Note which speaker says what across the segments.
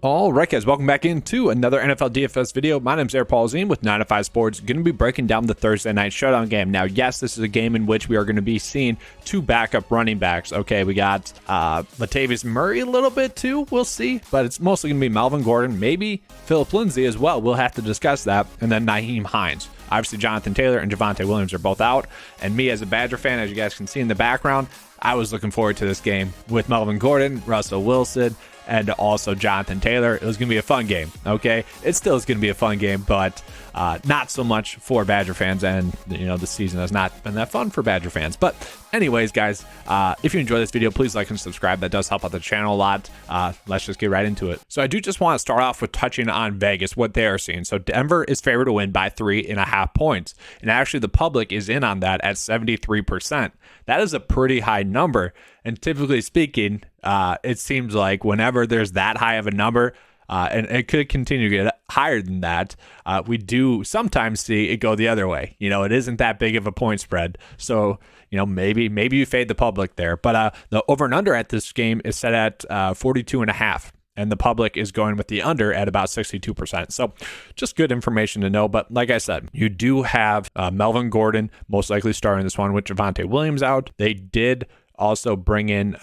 Speaker 1: All right, guys, welcome back into another NFL DFS video. My name's Eric Paulzine with 9 to 5 Sports. Going to be breaking down the Thursday night showdown game. Now, yes, this is a game in which we are going to be seeing two backup running backs. Okay, we got Latavius Murray a little bit too. We'll see, but it's mostly going to be Melvin Gordon, maybe Phillip Lindsay as well. We'll have to discuss that, and then Nyheim Hines. Obviously, Jonathan Taylor and Javonte Williams are both out, and me as a Badger fan, as you guys can see in the background, I was looking forward to this game with Melvin Gordon, Russell Wilson, and also Jonathan Taylor. It was going to be a fun game, okay? It still is going to be a fun game, but not so much for Badger fans, and, you know, the season has not been that fun for Badger fans. But anyways, guys, if you enjoy this video, please like and subscribe. That does help out the channel a lot. Let's just get right into it. So I do just want to start off with touching on Vegas, what they are seeing. So Denver is favored to win by 3.5 points, and actually the public is in on that at 73%. That is a pretty high number, and typically speaking, it seems like whenever there's that high of a number, and it could continue to get higher than that, we do sometimes see it go the other way. You know, it isn't that big of a point spread. So, you know, maybe you fade the public there. But the over and under at this game is set at 42.5. And the public is going with the under at about 62%. So just good information to know. But like I said, you do have Melvin Gordon most likely starting this one with Javonte Williams out. They did also bring in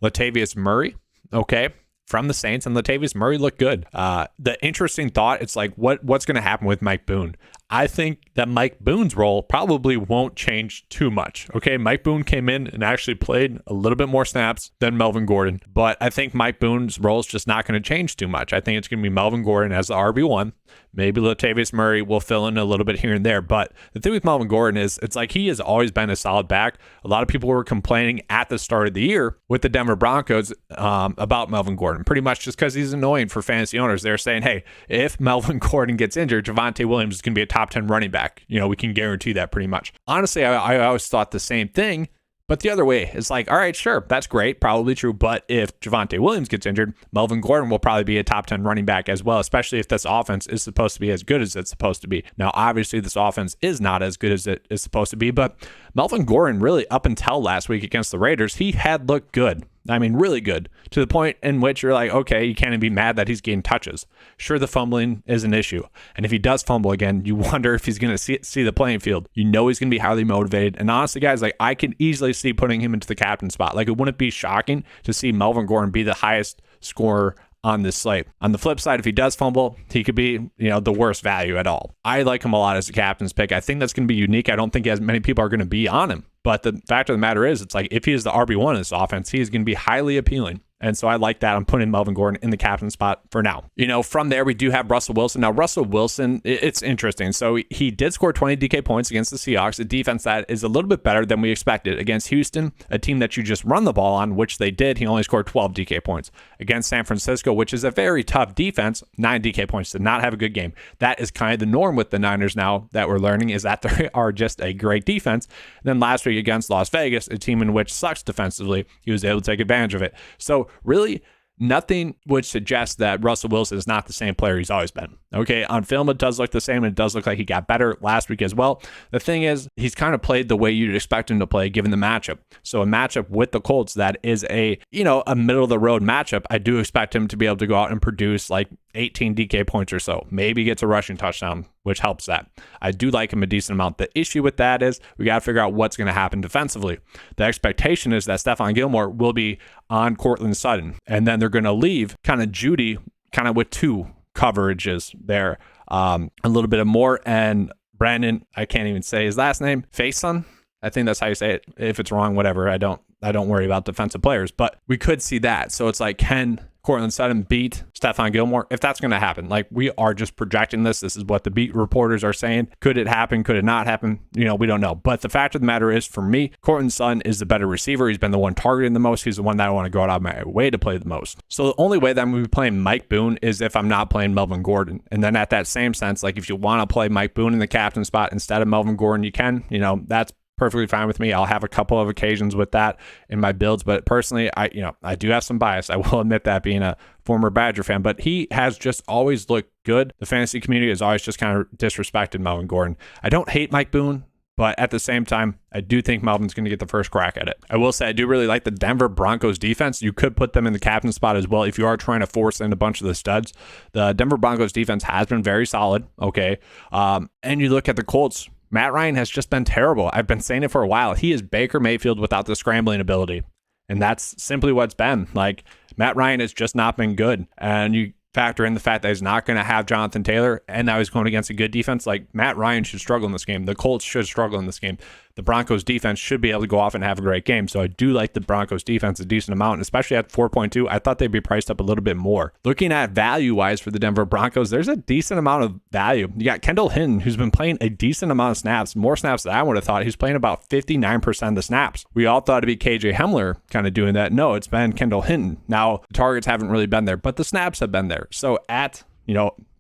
Speaker 1: Latavius Murray, okay, from the Saints, and Latavius Murray looked good. The interesting thought, it's like, what's going to happen with Mike Boone? I think that Mike Boone's role probably won't change too much. Okay, Mike Boone came in and actually played a little bit more snaps than Melvin Gordon, but I think Mike Boone's role is just not going to change too much. I think it's going to be Melvin Gordon as the RB1. Maybe Latavius Murray will fill in a little bit here and there, but the thing with Melvin Gordon is it's like he has always been a solid back. A lot of people were complaining at the start of the year with the Denver Broncos about Melvin Gordon, pretty much just because he's annoying for fantasy owners. They're saying, hey, if Melvin Gordon gets injured, Javonte Williams is going to be a top 10 running back. You know, we can guarantee that pretty much. Honestly, I always thought the same thing. But the other way, it's like, all right, sure, that's great, probably true. But if Javonte Williams gets injured, Melvin Gordon will probably be a top 10 running back as well, especially if this offense is supposed to be as good as it's supposed to be. Now, obviously, this offense is not as good as it is supposed to be, but Melvin Gordon really, up until last week against the Raiders, he had looked good. I mean, really good, to the point in which you're like, okay, you can't even be mad that he's getting touches. Sure, the fumbling is an issue. And if he does fumble again, you wonder if he's going to see the playing field. You know he's going to be highly motivated. And honestly, guys, like, I can easily see putting him into the captain spot. Like, it wouldn't be shocking to see Melvin Gordon be the highest scorer on this slate. On the flip side, if he does fumble, he could be, you know, the worst value at all. I like him a lot as a captain's pick. I think that's going to be unique. I don't think as many people are going to be on him. But the fact of the matter is, it's like, if he is the RB1 in this offense, he is going to be highly appealing. And so I like that. I'm putting Melvin Gordon in the captain spot for now. You know, from there, we do have Russell Wilson. Now, Russell Wilson, it's interesting. So he did score 20 DK points against the Seahawks, a defense that is a little bit better than we expected. Against Houston, a team that you just run the ball on, which they did, he only scored 12 DK points. Against San Francisco, which is a very tough defense, 9 DK points. Did not have a good game. That is kind of the norm with the Niners now that we're learning, is that they are just a great defense. And then last week against Las Vegas, a team in which sucks defensively, he was able to take advantage of it. So really, nothing would suggest that Russell Wilson is not the same player he's always been. Okay, on film, it does look the same, and it does look like he got better last week as well. The thing is, he's kind of played the way you'd expect him to play given the matchup. So a matchup with the Colts that is a middle-of-the-road matchup, I do expect him to be able to go out and produce like 18 DK points or so. Maybe gets a rushing touchdown, which helps that. I do like him a decent amount. The issue with that is we got to figure out what's going to happen defensively. The expectation is that Stephon Gilmore will be on Courtland Sutton, and then they're going to leave kind of Judy kind of with two coverages there. A little bit of Moore and Brandon, I can't even say his last name, Faison. I think that's how you say it. If it's wrong, whatever. I don't worry about defensive players, but we could see that. So it's like, can Courtland Sutton beat Stephon Gilmore? If that's going to happen, like, we are just projecting this. This is what the beat reporters are saying. Could it happen? Could it not happen? You know, we don't know. But the fact of the matter is, for me, Courtland Sutton is the better receiver. He's been the one targeting the most. He's the one that I want to go out of my way to play the most. So the only way that I'm going to be playing Mike Boone is if I'm not playing Melvin Gordon. And then at that same sense, like, if you want to play Mike Boone in the captain spot instead of Melvin Gordon, you can. You know, that's perfectly fine with me. I'll have a couple of occasions with that in my builds, but personally, I do have some bias. I will admit that, being a former Badger fan, but he has just always looked good. The fantasy community has always just kind of disrespected Melvin Gordon. I don't hate Mike Boone. But at the same time, I do think Melvin's going to get the first crack at it. I will say I do really like the Denver Broncos defense. You could put them in the captain spot as well if you are trying to force in a bunch of the studs. The Denver Broncos defense has been very solid, okay? And you look at the Colts, Matt Ryan has just been terrible. I've been saying it for a while. He is Baker Mayfield without the scrambling ability. And that's simply what's been. Like, Matt Ryan has just not been good. And you factor in the fact that he's not going to have Jonathan Taylor, and now he's going against a good defense. Like, Matt Ryan should struggle in this game. The Colts should struggle in this game. The Broncos defense should be able to go off and have a great game. So I do like the Broncos defense a decent amount, especially at 4.2. I thought they'd be priced up a little bit more. Looking at value-wise for the Denver Broncos, there's a decent amount of value. You got Kendall Hinton, who's been playing a decent amount of snaps, more snaps than I would have thought. He's playing about 59% of the snaps. We all thought it'd be KJ Hamler kind of doing that. No, it's been Kendall Hinton. Now, the targets haven't really been there, but the snaps have been there. So at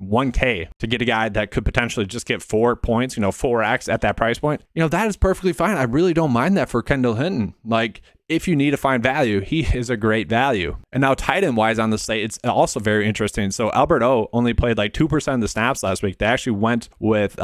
Speaker 1: 1K to get a guy that could potentially just get 4 points, 4X at that price point, that is perfectly fine. I really don't mind that for Kendall Hinton. Like, if you need to find value, he is a great value. And now tight end wise on the slate, it's also very interesting. So Albert O only played like 2% of the snaps last week. They actually went with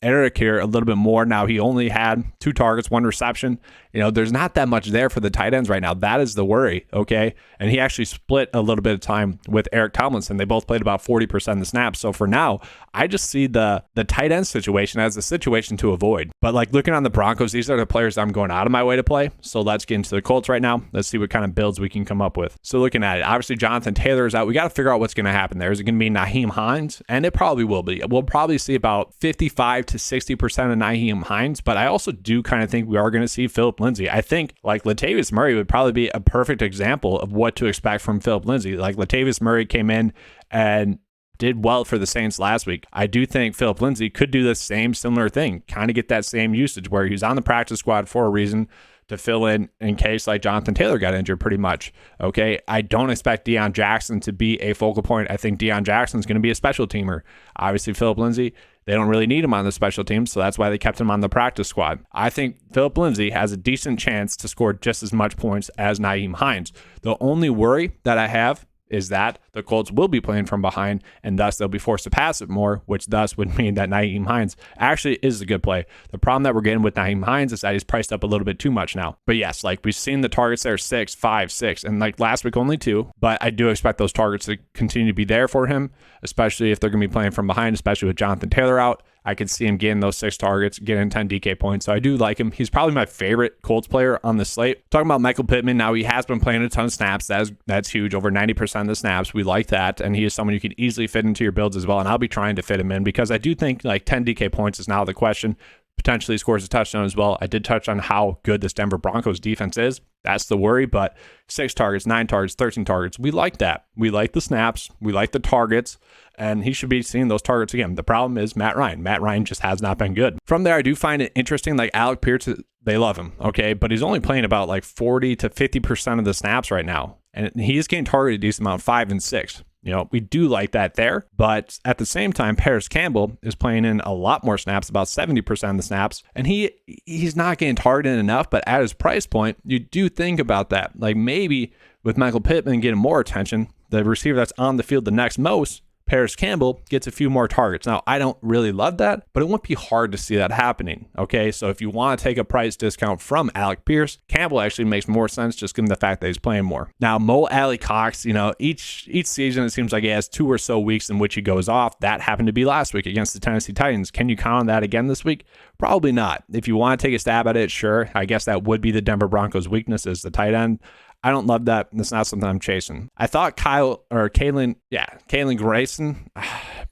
Speaker 1: Eric here a little bit more. Now he only had 2 targets, 1 reception. There's not that much there for the tight ends right now. That is the worry, okay? And he actually split a little bit of time with Eric Tomlinson. They both played about 40% of the snaps. So for now, I just see the tight end situation as a situation to avoid. But like looking on the Broncos, these are the players I'm going out of my way to play. So let's get into the Colts right now. Let's see what kind of builds we can come up with. So looking at it, obviously Jonathan Taylor is out. We got to figure out what's going to happen there. Is it going to be Nyheim Hines? And it probably will be. We'll probably see about 55 to 60% of Nyheim Hines, but I also do kind of think we are going to see Philip Lindsay. I think like Latavius Murray would probably be a perfect example of what to expect from Philip Lindsay. Like Latavius Murray came in and did well for the Saints last week. I do think Philip Lindsay could do the same similar thing, kind of get that same usage where he's on the practice squad for a reason, to fill in case like Jonathan Taylor got injured pretty much. Okay. I don't expect Deion Jackson to be a focal point. I think Deion Jackson's going to be a special teamer. Obviously Philip Lindsay, they don't really need him on the special teams, so that's why they kept him on the practice squad. I think Philip Lindsay has a decent chance to score just as much points as Nyheim Hines. The only worry that I have is that the Colts will be playing from behind, and thus they'll be forced to pass it more, which thus would mean that Nyheim Hines actually is a good play. The problem that we're getting with Nyheim Hines is that he's priced up a little bit too much now. But yes, like we've seen the targets there 6, 5, 6, and like last week only 2, but I do expect those targets to continue to be there for him, especially if they're going to be playing from behind, especially with Jonathan Taylor out. I could see him getting those 6 targets, getting 10 DK points. So I do like him. He's probably my favorite Colts player on the slate. Talking about Michael Pittman, now he has been playing a ton of snaps. That's huge, over 90% of the snaps. We like that. And he is someone you can easily fit into your builds as well. And I'll be trying to fit him in because I do think like 10 DK points is now the question. Potentially scores a touchdown as well. I did touch on how good this Denver Broncos defense is. That's the worry, but 6 targets, 9 targets, 13 targets. We like that. We like the snaps. We like the targets, and he should be seeing those targets again. The problem is Matt Ryan. Matt Ryan just has not been good. From there, I do find it interesting, like Alec Pierce, they love him, okay? But he's only playing about like 40 to 50% of the snaps right now, and he is getting targeted a decent amount, 5 and 6. We do like that there, but at the same time, Paris Campbell is playing in a lot more snaps, about 70% of the snaps, and he's not getting targeted enough, but at his price point, you do think about that. Like maybe with Michael Pittman getting more attention, the receiver that's on the field the next most, Paris Campbell, gets a few more targets. Now, I don't really love that, but it wouldn't be hard to see that happening, okay? So if you want to take a price discount from Alec Pierce, Campbell actually makes more sense just given the fact that he's playing more. Now, Mo Alley Cox, each season it seems like he has 2 or so weeks in which he goes off. That happened to be last week against the Tennessee Titans. Can you count on that again this week? Probably not. If you want to take a stab at it, sure. I guess that would be the Denver Broncos' weakness is the tight end. I don't love that. That's not something I'm chasing. I thought Kalen Grayson,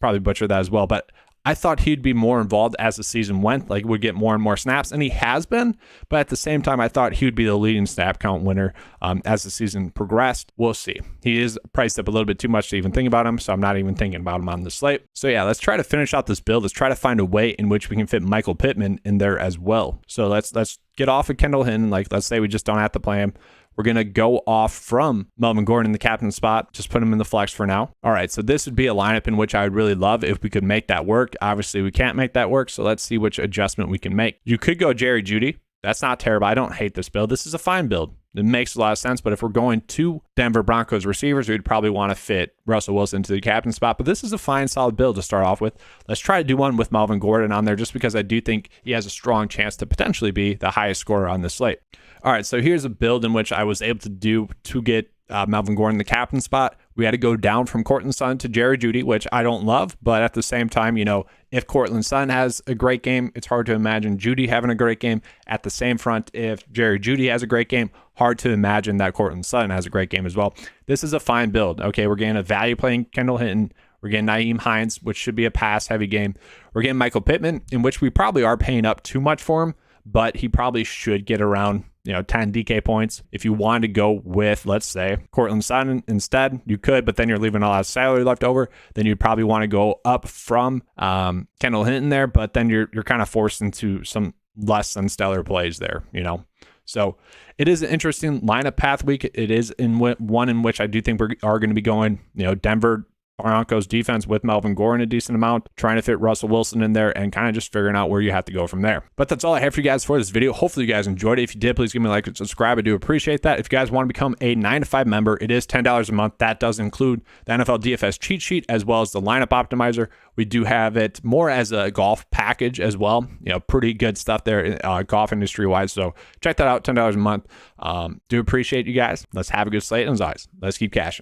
Speaker 1: probably butchered that as well, but I thought he'd be more involved as the season went, like would get more and more snaps, and he has been, but at the same time, I thought he would be the leading snap count winner as the season progressed. We'll see. He is priced up a little bit too much to even think about him, so I'm not even thinking about him on the slate. So yeah, let's try to finish out this build. Let's try to find a way in which we can fit Michael Pittman in there as well. So let's get off of Kendall Hinton. Like, let's say we just don't have to play him. We're going to go off from Melvin Gordon in the captain spot. Just put him in the flex for now. All right, so this would be a lineup in which I would really love if we could make that work. Obviously, we can't make that work, so let's see which adjustment we can make. You could go Jerry Jeudy. That's not terrible. I don't hate this build. This is a fine build. it makes a lot of sense. But if we're going to Denver Broncos receivers, we'd probably want to fit Russell Wilson to the captain spot. But this is a fine, solid build to start off with. Let's try to do one with Melvin Gordon on there, just because I do think he has a strong chance to potentially be the highest scorer on this slate. All right, so here's a build in which I was able to do to get Melvin Gordon the captain spot. We had to go down from Courtland Sutton to Jerry Jeudy, which I don't love, but at the same time, if Courtland Sutton has a great game, it's hard to imagine Jeudy having a great game. At the same front, if Jerry Jeudy has a great game, hard to imagine that Courtland Sutton has a great game as well. This is a fine build. Okay, we're getting a value playing Kendall Hinton. We're getting Nyheim Hines, which should be a pass-heavy game. We're getting Michael Pittman, in which we probably are paying up too much for him, but he probably should get around 10 DK points. If you wanted to go with, let's say, Courtland Sutton instead, you could, but then you're leaving a lot of salary left over. Then you'd probably want to go up from Kendall Hinton there, but then you're kind of forced into some less than stellar plays there, So it is an interesting lineup path week. It is one in which I do think we are going to be going, Denver Broncos defense with Melvin Gordon a decent amount, trying to fit Russell Wilson in there and kind of just figuring out where you have to go from there. But that's all I have for you guys for this video. Hopefully you guys enjoyed it. If you did, please give me a like and subscribe. I do appreciate that. If you guys want to become a 9to5 member, it is $10 a month. That does include the NFL DFS cheat sheet as well as the lineup optimizer. We do have it more as a golf package as well. Pretty good stuff there, golf industry wise. So check that out, $10 a month. Do appreciate you guys. Let's have a good slate. And as always, let's keep cashing.